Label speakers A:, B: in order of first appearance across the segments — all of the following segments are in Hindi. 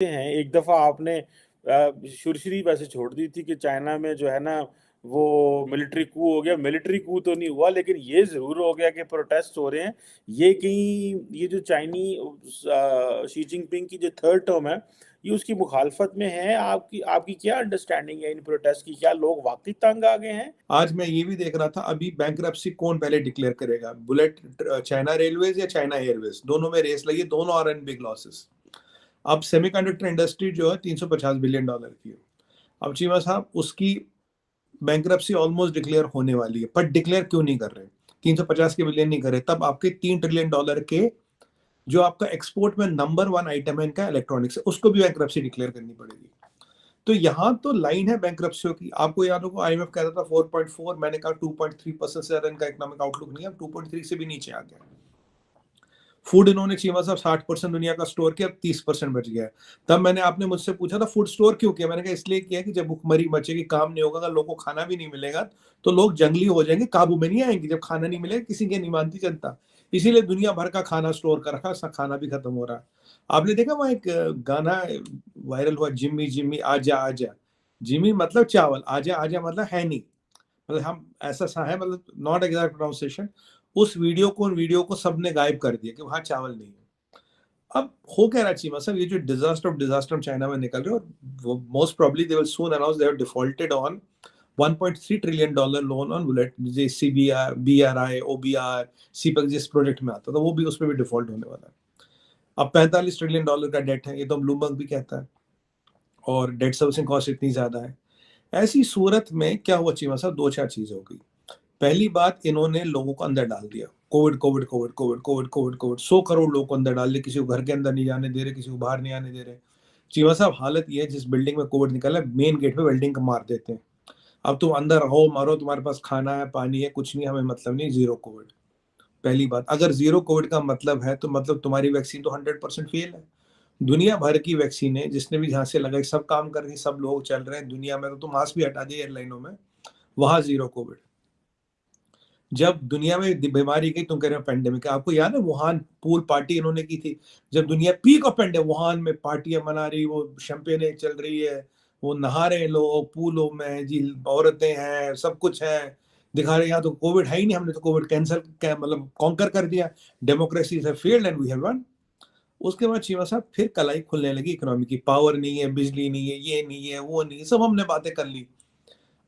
A: हैं। एक दफ़ा आपने सुरसरी वैसे छोड़ दी थी कि चाइना में जो है ना वो मिलिट्री कू हो गया। मिलिट्री कू तो नहीं हुआ, लेकिन ये ज़रूर हो गया कि प्रोटेस्ट हो रहे हैं। ये कहीं ये जो शी जिनपिंग की जो थर्ड टर्म है, ये उसकी मुखालफत में है। आपकी आपकी क्या अंडरस्टैंडिंग है इन प्रोटेस्ट की? क्या लोग वाक़ई तंग आ गए हैं?
B: आज मैं ये भी देख रहा था, अभी बैंक्रप्सी कौन पहले डिक्लेयर करेगा, बुलेट चाइना रेलवेज या चाइना एयरवेज, दोनों में रेस लगी, दोनों आर इन बिग लॉसेस। अब सेमीकंडक्टर इंडस्ट्री जो है $350 बिलियन की है। अब चीमा साहब उसकी बैंक्रप्सी ऑलमोस्ट डिक्लेयर होने वाली है, पर डिक्लेयर क्यों नहीं कर रहे? 350 के बिलियन नहीं करे, तब आपके $3 ट्रिलियन के जो आपका एक्सपोर्ट में नंबर 1 आइटम है इनका इलेक्ट्रॉनिक्स है, उसको भी बैंक्रप्सी डिक्लेयर करनी पड़ेगी। तो यहाँ तो लाइन है बैंक्रप्सियों की। आपको याद होगा आईएमएफ कहता था 4.4, मैंने कहा 2.3% से ज्यादा इनका इकोनॉमिक आउटलुक नहीं है, 2.3 से भी नीचे आ गया। फूड इन्होंने चीमा साहब 60% दुनिया का स्टोर किया, अब 30% बच गया है। तब मैंने आपने मुझसे पूछा था फूड स्टोर क्यों किया, मैंने कहा इसलिए किया कि जब भुखमरी मचेगी, काम नहीं होगा, अगर लोगों को खाना भी नहीं मिलेगा तो लोग जंगली हो जाएंगे, काबू में नहीं आएंगे। जब खाना नहीं मिलेगा किसी की नहीं मानती जनता, इसीलिए दुनिया भर का खाना स्टोर कर रखा, खाना भी खत्म हो रहा है। आपने देखा वहां एक गाना वायरल हुआ, जिम्मी जिम्मी आजा आजा। जिम्मी मतलब चावल, आजा आजा मतलब है नहीं, मतलब हम ऐसा सा है, मतलब नॉट एग्जैक्ट प्रोनाउंसिएशन। उस वीडियो को सबने गायब कर दिया कि वहां चावल नहीं है। अब हो क्या रहा चीमा साहब, ये जो डिजास्टर ऑफ डिजास्टर चाइना में निकल रहे हो, most probably they will soon announce they have defaulted on $1.3 trillion loan on bullet, जैसे सीबीआर, बीआरआई, ओबीआर, सीपेक जिस प्रोजेक्ट में आता था वो भी, उसमें भी डिफॉल्ट होने वाला है। अब $45 ट्रिलियन का डेट है, ये तो ब्लूमबर्ग भी कहता है, और डेट सर्विसिंग कॉस्ट इतनी ज्यादा है। ऐसी सूरत में क्या हुआ चीमा साहब, दो चार चीजें हो गई। पहली बात, इन्होंने लोगों को अंदर डाल दिया, Covid Covid Covid Covid Covid Covid Covid 100 crore लोगों को अंदर डाल दिया, किसी को घर के अंदर नहीं जाने दे रहे, किसी को बाहर नहीं आने दे रहे। चीमा साहब हालत ये है, जिस बिल्डिंग में कोविड निकला मेन गेट पे वेल्डिंग का मार देते हैं। अब तुम अंदर रहो मारो, तुम्हारे पास खाना है पानी है कुछ नहीं, हमें मतलब नहीं, जीरो कोविड। पहली बात, अगर जीरो कोविड का मतलब है तो मतलब तुम्हारी वैक्सीन तो 100% फेल है। दुनिया भर की वैक्सीन है, जिसने भी जहां से लगाई सब काम कर रही, सब लोग चल रहे हैं दुनिया में, तो तुम मास्क भी हटा दिए एयरलाइनों में, वहां जीरो कोविड। जब दुनिया में बीमारी गई, तुम कह रहे हो पेंडेमिक, आपको याद है वुहान पूल पार्टी इन्होंने की थी, जब दुनिया पीक ऑफ पेंडेमिक, वुहान में पार्टियां मना रही, वो शैंपेन चल रही है, वो नहा रहे हैं लोग पूलों में जी, औरतें हैं, सब कुछ है, दिखा रहे यहाँ तो कोविड है ही नहीं, हमने तो कोविड कैंसर मतलब कॉन्कर कर दिया, डेमोक्रेसी से failed and we have won. उसके बाद चीमा साहब फिर कलाई खुलने लगी इकोनॉमी की, पावर नहीं है, बिजली नहीं है, ये नहीं है, वो नहीं है, सब हमने बातें कर ली।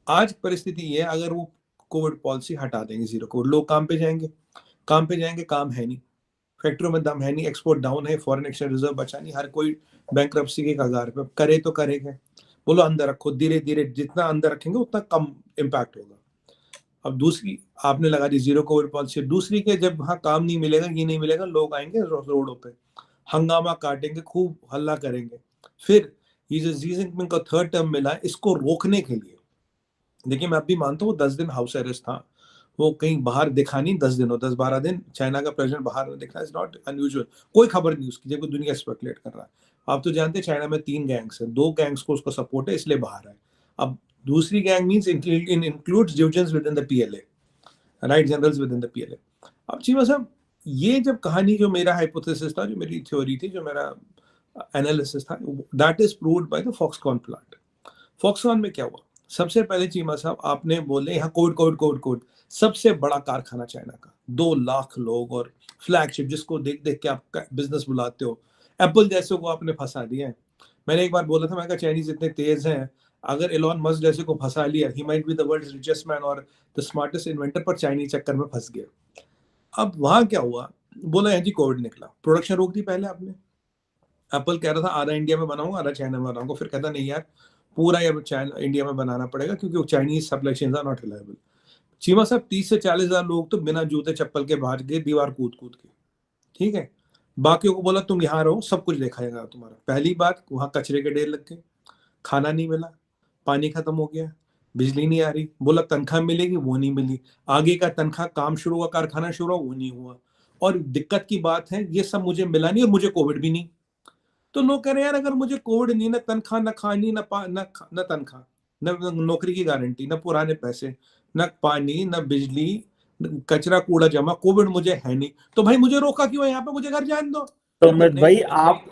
B: आज परिस्थिति ये है, अगर वो कोविड पॉलिसी हटा देंगे, जीरो कोविड, लोग काम पे जाएंगे, काम पे जाएंगे, काम है नहीं, फैक्ट्रियों में दम है नहीं, एक्सपोर्ट डाउन है, फॉरेन एक्सचेंज रिजर्व बचा नहीं, हर कोई बैंक्रप्सी के कगार पे, करे तो करेगा, बोलो अंदर रखो, धीरे धीरे जितना अंदर रखेंगे उतना कम इम्पैक्ट होगा। अब दूसरी आपने लगा दी जीरो कोविड पॉलिसी, दूसरी के जब वहां काम नहीं मिलेगा, ये नहीं मिलेगा, लोग आएंगे रोडों पे, हंगामा काटेंगे, खूब हल्ला करेंगे। फिर ये जो जी जिनपिंग का थर्ड टर्म मिला है, इसको रोकने के लिए, देखिए मैं अब भी मानता हूँ 10 दिन हाउस अरेस्ट था, वो कहीं बाहर दिखा नहीं, 10 दिन हो 10-12 दिन चाइना का प्रेसिडेंट बाहर दिखा, इज नॉट अनयूजुअल, कोई खबर नहीं उसकी, जब दुनिया स्पेकुलेट कर रहा है। आप तो जानते हैं चाइना में 3 गैंग्स है, 2 गैंग्स को उसका सपोर्ट है इसलिए बाहर है। अब दूसरी gang means includes divisions with in the PLA, right, generals with in the PLA. अब चीमा साहब, ये जब कहानी, जो मेरा हाइपोथेसिस था, जो मेरी थ्योरी थी, जो मेरा एनालिसिस था, that is proved by the Foxconn plant. Foxconn में क्या हुआ, सबसे पहले चीमा साहब आपने बोले यहाँ कोविड कोविड कोविड कोविड, सबसे बड़ा कारखाना चाइना का, 2 लाख लोग, और फ्लैगशिप जिसको देख देख के आप बिजनेस बुलाते हो, एप्पल जैसे को आपने फंसा दिया है। मैंने एक बार बोला था, मैं कहा चाइनीज इतने तेज हैं, अगर एलोन मस्क जैसे को फंसा लिया, he might be the world's richest man और द स्मार्टेस्ट इन्वेंटर, पर चाइनीज चक्कर में फंस गया। अब वहां क्या हुआ, बोला है जी कोविड निकला, प्रोडक्शन रोक दी पहले आपने। एप्पल कह रहा था आधा इंडिया में बनाऊंगा आधा चाइना में बनाऊंगा, फिर कहता नहीं यार, पूरा ये चाइना इंडिया में बनाना पड़ेगा, क्योंकि Chinese supply chain are not reliable. Cheema साहब 30 से 40 हजार लोग तो बिना जूते चप्पल के बाहर गए, दीवार कूद कूद के, ठीक है। बाकियों को बोला तुम यहाँ रहो, सब कुछ देखा जाएगा तुम्हारा। पहली बात, वहां कचरे के ढेर लग गए, खाना नहीं मिला, पानी खत्म हो गया, बिजली नहीं आ रही, बोला तनख्वाह मिलेगी, वो नहीं मिली, आगे का तनख्वाह, काम शुरू हुआ, कारखाना शुरू हुआ, वो नहीं हुआ। और दिक्कत की बात है, ये सब मुझे मिला नहीं और मुझे कोविड भी नहीं। तो लोग कह रहे हैं यार, अगर मुझे कोविड नहीं, ना तनख्वाह, ना खानी, ना तनख्वाह, न नौकरी की गारंटी, न पुराने पैसे, न पानी, न बिजली, कचरा कूड़ा जमा, कोविड मुझे है नहीं, तो भाई मुझे रोका क्यों है यहाँ पे, मुझे घर जाने दो।
A: तो अमित
B: नहीं
A: भाई,
B: नहीं,
A: आप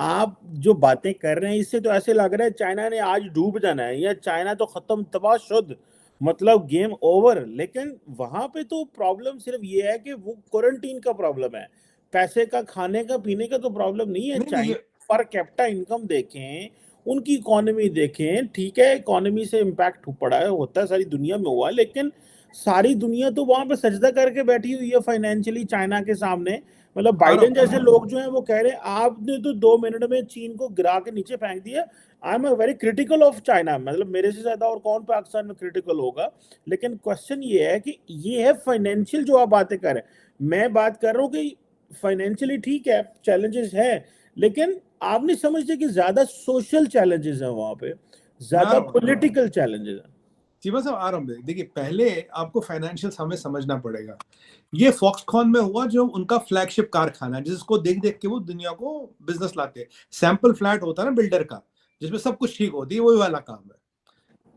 A: आप जो बातें कर रहे हैं इससे तो ऐसे लग रहा है चाइना ने आज डूब जाना है या चाइना तो खत्म तबाहशुद, मतलब गेम ओवर। लेकिन वहां पे तो प्रॉब्लम सिर्फ ये है कि वो क्वारंटीन का प्रॉब्लम है, पैसे का, खाने का, पीने का तो प्रॉब्लम नहीं है।
B: नहीं नहीं ये
A: चाइना पर कैपिटा इनकम देखें, उनकी इकोनॉमी देखें, ठीक है इकोनॉमी से इम्पैक्ट पड़ा है, होता है, सारी दुनिया में हुआ, लेकिन सारी दुनिया तो वहां पे सजदा करके बैठी हुई है फाइनेंशियली चाइना के सामने। मतलब
B: आ रहा
A: बाइडेन
B: हूँ।
A: जैसे लोग जो हैं वो कह रहे हैं आपने तो 2 मिनट में चीन को गिरा के नीचे फेंक दिया। I am very critical of China, मतलब मेरे से ज्यादा और कौन पाकिस्तान में क्रिटिकल होगा। लेकिन क्वेश्चन ये है कि ये है फाइनेंशियल जो आप बातें कर रहे हैं, मैं बात कर रहा हूँ कि फाइनेंशियली ठीक है चैलेंजेस है, लेकिन आप नहीं समझते कि ज्यादा सोशल चैलेंजेस हैं वहां पे,
B: मैं आ
A: ज्यादा
B: रहा हूँ
A: पॉलिटिकल चैलेंजेस हैं।
B: चीमा साहब, आ रहा हूँ। देखिए, पहले आपको फाइनेंशियल हमें समझना पड़ेगा। ये फॉक्सकॉन में हुआ, जो उनका फ्लैगशिप कारखाना है, जिसको देख देख के वो दुनिया को बिजनेस लाते हैं। सैंपल फ्लैट होता है ना बिल्डर का, जिसमें सब कुछ ठीक होती है, वही वाला काम है।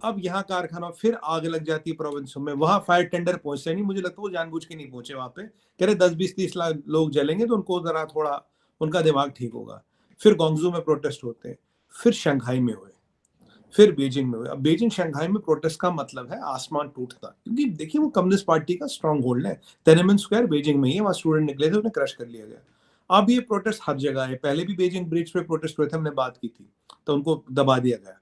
B: अब यहाँ कारखाना, फिर आग लग जाती है प्रोविंस में, वहां फायर टेंडर पहुंचते नहीं, मुझे लगता है वो जानबूझ के नहीं पहुंचे वहां पे, कह रहे 10-20-30 लाख लोग जलेंगे तो उनको जरा थोड़ा उनका दिमाग ठीक होगा। फिर गोंगजू में प्रोटेस्ट होते हैं, फिर शंघाई में हुए, फिर बीजिंग में हुए। अब बीजिंग शंघाई में प्रोटेस्ट का मतलब है आसमान टूटता, क्योंकि देखिए वो कम्युनिस्ट पार्टी का स्ट्रॉन्ग होल्ड है। तेननमेन स्क्वायर बीजिंग में ही है, वहां स्टूडेंट निकले थे, उन्हें क्रश कर लिया गया। अब ये प्रोटेस्ट हर जगह है, पहले भी बीजिंग ब्रिज पे प्रोटेस्ट हुए थे, हमने बात की थी, तो उनको दबा दिया गया।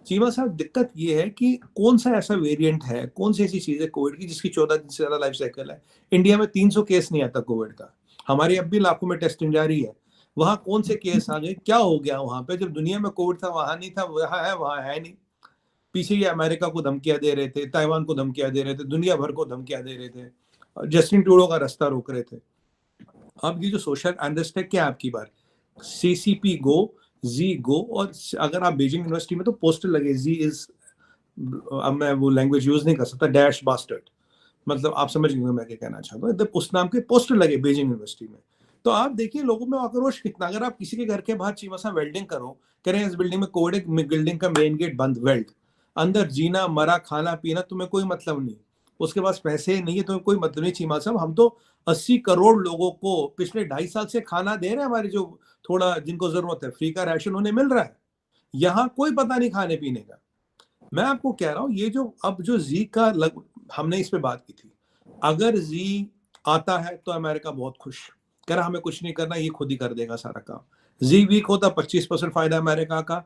B: चीमा साहब, दिक्कत ये है कि कौन सा ऐसा वेरिएंट है, कौन सी ऐसी चीज है कोविड की जिसकी 14 दिन से ज्यादा लाइफ साइकिल है। इंडिया में 300 केस नहीं आता कोविड का, हमारी अब भी लाखों में टेस्टिंग जारी है। वहां कौन से केस आ गए, क्या हो गया वहां पे? जब दुनिया में कोविड था वहां नहीं था, वहां है नहीं। पीछे ये अमेरिका को धमकियां दे रहे थे, ताइवान को धमकियां दे रहे थे, दुनिया भर को धमकियां दे रहे थे, और जस्टिन ट्रूडो का रास्ता रोक रहे थे। अब ये जो सोशल अनरेस्ट है, क्या आपकी बार सीसीपी गो, जी गो, और अगर आप बीजिंग यूनिवर्सिटी में तो पोस्टर लगे जी इज, अब मैं वो लैंग्वेज यूज नहीं कर सकता, डैश बास्टर्ड, मतलब आप समझ गए मैं क्या कहना चाहता हूँ। उस नाम के पोस्टर लगे बीजिंग यूनिवर्सिटी में। तो आप देखिए लोगों में आक्रोश कितना। अगर आप किसी के घर के बाहर चीमा सा वेल्डिंग करो, कह रहे हैं इस बिल्डिंग में कोविड, बिल्डिंग का मेन गेट बंद, वेल्ड, अंदर जीना मरा खाना पीना तुम्हें कोई मतलब नहीं, उसके पास पैसे नहीं है तुम्हें कोई मतलब नहीं। चीमा साहब, हम तो 80 करोड़ लोगों को पिछले 2.5 साल से खाना दे रहे हैं, हमारे जो थोड़ा जिनको जरूरत है, फ्री का राशन उन्हें मिल रहा है। यहाँ कोई पता नहीं खाने पीने का। मैं आपको कह रहा हूँ, ये जो अब जो जी का हमने इस पे बात की थी, अगर जी आता है तो अमेरिका बहुत खुश, कह रहा हमें कुछ नहीं करना, ये खुद ही कर देगा सारा काम। जी वीक होता 25% फायदा अमेरिका का,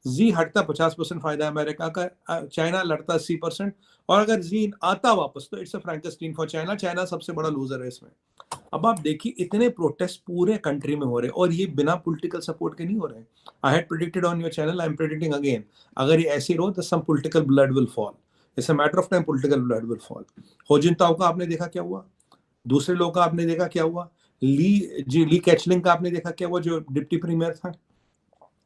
B: जी हटता 50% फायदा अमेरिका का, चाइना लड़ता 80%, और अगर जी आता वापस तो it's a Frankenstein for China. China सबसे बड़ा लूजर है इसमें। अब आप देखिए इतने प्रोटेस्ट पूरे कंट्री में हो रहे हैं, और ये बिना पॉलिटिकल सपोर्ट के नहीं हो रहे हैं। I had predicted on your channel, I am predicting again, अगर ये ऐसे रहो तो some political blood will fall, it's a matter of time, political blood will fall. Hu Jintao का आपने देखा क्या हुआ, दूसरे लोग का आपने देखा क्या हुआ, ली कैचलिंग का आपने देखा क्या हुआ, जो डिप्टी प्रीमियर था।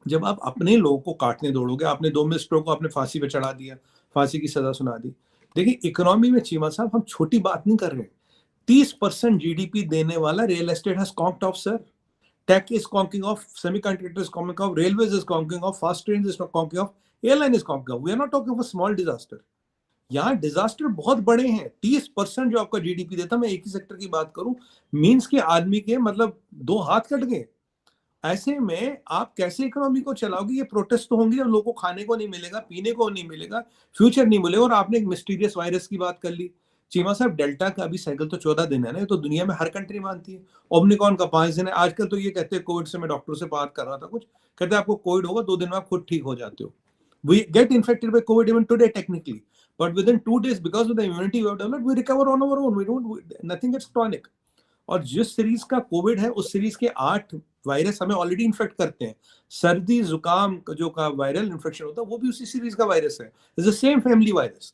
B: जब आप अपने लोगों को काटने दौड़ोगे, आपने 2 मिनिस्टरों को आपने फांसी पे चढ़ा दिया, फांसी की सजा सुना दी। देखिए इकोनॉमी में चीमा साहब हम छोटी बात नहीं कर रहे। 30% जीडीपी देने वाला real estate has conked off sir, tech is conking off, semiconductor is conking off, railways is conking off, fast train is conking off, airline is conking off. We are not talking of a small disaster. यहाँ डिजास्टर बहुत बड़े हैं। 30% जो आपका जीडीपी देता, मैं एक ही सेक्टर की बात करूं, मीन्स के आदमी के मतलब 2 हाथ कट गए। ऐसे में आप कैसे इकोनॉमी को चलाओगे? ये प्रोटेस्ट तो होंगे और लोगों को खाने को नहीं मिलेगा, पीने को नहीं मिलेगा, फ्यूचर नहीं मिलेगा। और आपने एक मिस्टीरियस वायरस की बात कर ली चीमा साहब, डेल्टा का अभी साइकिल तो 14 दिन है ना, तो दुनिया में हर कंट्री मानती है। ओमनिकॉन का 5 दिन है। आजकल तो ये कहते हैं कोविड से, मैं डॉक्टर से बात कर रहा था कुछ, कहते हैं आपको कोविड होगा 2 दिन में आप खुद ठीक हो जाते हो। We get infected by covid even today technically, but within 2 days because of the immunity we have developed we recover on our own, we don't, nothing is chronic. और जिस सीरीज का कोविड है उस सीरीज के 8 वायरस हमें ऑलरेडी इन्फेक्ट करते हैं। सर्दी जुकाम जो का वायरल इन्फेक्शन होता है वो भी उसी सीरीज का वायरस है, it's the same family virus.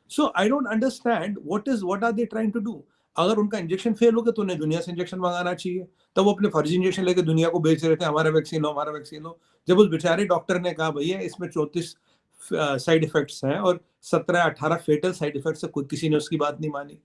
B: So I don't understand what are they trying to do. अगर उनका इंजेक्शन फेल हो गया तो उन्हें दुनिया से इंजेक्शन मंगाना चाहिए। तब वो अपने फर्जी इंजेक्शन लेकर दुनिया को बेच रहे थे, हमारा वैक्सीन लो, हमारा वैक्सीन लो। जब उस बेचारे डॉक्टर ने कहा भैया इसमें 34 साइड इफेक्ट्स हैं और 17-18 फेटल साइड इफेक्ट्स है, खुद किसी ने उसकी बात नहीं मानी।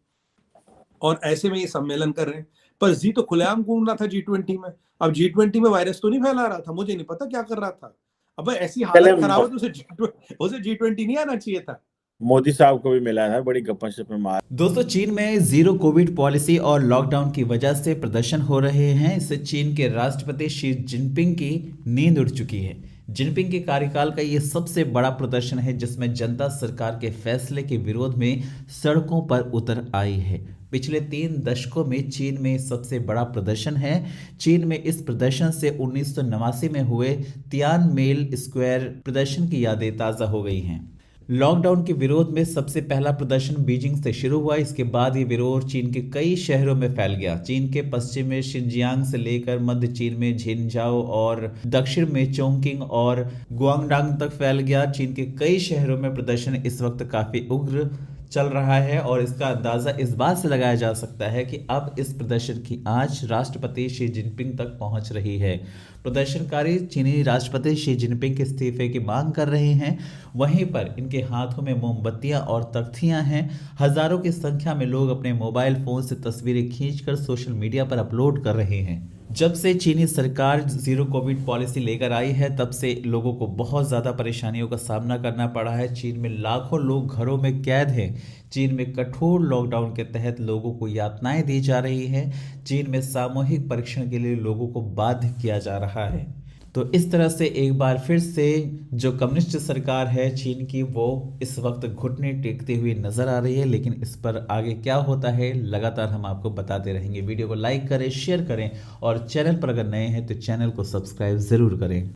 B: और ऐसे में ये सम्मेलन कर रहे हैं। पर जी तो खुलेआम घूम रहा था G20 में। अब G20 में वायरस तो नहीं फैला रहा था, मुझे नहीं पता क्या कर रहा था। अब ऐसी
A: पहले
B: हालत खराब है तो उसे G20 नहीं आना चाहिए था।
A: मोदी साहब को भी मिला था, बड़ी गप्पा-शप्पा मार।
C: दोस्तों, चीन में जीरो कोविड पॉलिसी और लॉकडाउन की वजह से प्रदर्शन हो रहे हैं। इससे चीन के राष्ट्रपति शी जिनपिंग की नींद उड़ चुकी है। जिनपिंग के कार्यकाल का ये सबसे बड़ा प्रदर्शन है जिसमें जनता सरकार के फैसले के विरोध में सड़कों पर उतर आई है। पिछले 3 दशकों में चीन में सबसे बड़ा प्रदर्शन है। चीन में इस प्रदर्शन से 1989 में हुए तियानमेन स्क्वायर प्रदर्शन की यादें ताज़ा हो गई हैं। लॉकडाउन के विरोध में सबसे पहला प्रदर्शन बीजिंग से शुरू हुआ। इसके बाद ये विरोध चीन के कई शहरों में फैल गया। चीन के पश्चिम में शिनजियांग से लेकर मध्य चीन में झिंजाओ और दक्षिण में चोंगकिंग और गुआंगडांग तक फैल गया। चीन के कई शहरों में प्रदर्शन इस वक्त काफी उग्र चल रहा है और इसका अंदाजा इस बात से लगाया जा सकता है कि अब इस प्रदर्शन की आंच राष्ट्रपति शी जिनपिंग तक पहुंच रही है। प्रदर्शनकारी चीनी राष्ट्रपति शी जिनपिंग के इस्तीफे की मांग कर रहे हैं। वहीं पर इनके हाथों में मोमबत्तियां और तख्तियां हैं। हजारों की संख्या में लोग अपने मोबाइल फोन से तस्वीरें खींचकर सोशल मीडिया पर अपलोड कर रहे हैं। जब से चीनी सरकार जीरो कोविड पॉलिसी लेकर आई है तब से लोगों को बहुत ज़्यादा परेशानियों का सामना करना पड़ा है। चीन में लाखों लोग घरों में कैद हैं। चीन में कठोर लॉकडाउन के तहत लोगों को यातनाएं दी जा रही हैं। चीन में सामूहिक परीक्षण के लिए लोगों को बाध्य किया जा रहा है। तो इस तरह से एक बार फिर से जो कम्युनिस्ट सरकार है चीन की, वो इस वक्त घुटने टेकते हुए नजर आ रही है। लेकिन इस पर आगे क्या होता है लगातार हम आपको बताते रहेंगे। वीडियो को लाइक करें, शेयर करें और चैनल पर अगर नए हैं तो चैनल को सब्सक्राइब जरूर करें।